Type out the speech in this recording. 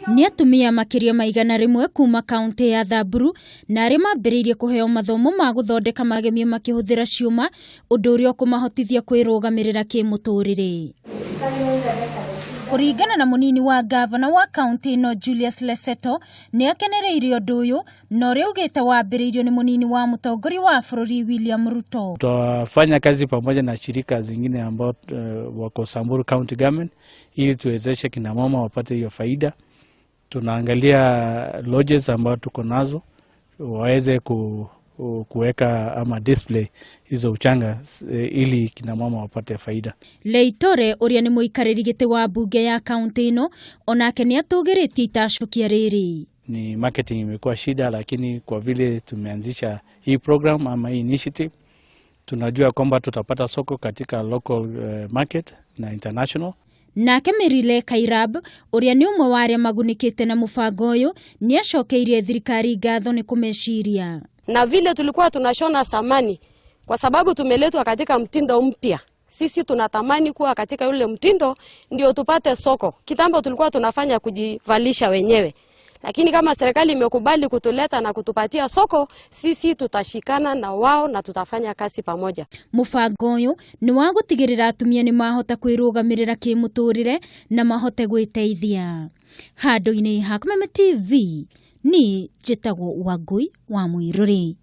Ni atumia makiria maigana rimwe kuma kaunti ya Thaburu na arĩa mambĩrĩirie kũheo mathomo ma gũthondeka magemio makĩhũthĩra ciuma, ũndũ ũrĩa ũkũmahotithia kwĩrũgamĩrĩra kĩmũtũrĩre. Kũringana na mũnini wa gavana wa kaunti ĩno Julius Leseto, nĩ akenereire ũndũ ũyũ na ũrĩa ugĩte wambĩrĩirio nĩ mũnini wa mũtongoria wa bũrũri William Ruto. Tutafanya kazi pamoja na shirika zingine ambao wako Samburu County Government ili tuwezeshe kina mama wapate hiyo faida. Tunaangalia lodges ambao tuko nazo waweze kuweka ama display hizo uchanga ili kina mama wapate faida. Leitore ũrĩa nĩ mũikarĩri gĩtĩ wa bunge ya kaunti ĩno onake nĩ atũgĩrĩtie itacukia rĩrĩ. Ni marketing imekuwa shida, lakini kwa vile tumeanzisha hii program ama hii initiative, tunajua kwamba tutapata soko katika local market na international. Nake Merile Kairab ũrĩa nĩ ũmwe wa arĩa magunĩkĩte na mũbango ũyũ nĩ acokeirie thirikari ngatho nĩ kũmeciria. Na vile tulikuwa tunashona samani kwa sababu tumeletwa katika mtindo mpya. Sisi tunatamani kuwa katika yule mtindo ndio tupate soko. Kitambo tulikuwa tunafanya kujivalisha wenyewe. Lakini kama serikali imekubali kutuleta na kutupatia soko, sisi tutashikana na wao na tutafanya kazi pamoja. Mũbango ũyũ nĩ wa gũtigĩrĩra atumia nĩ mahota kwĩrũgamĩrĩra kĩmũtũrĩre na mahote gwĩteithia. Handũ-inĩ ha Kameme TV ni njĩtagwo Wangui wa Mũirũrĩ.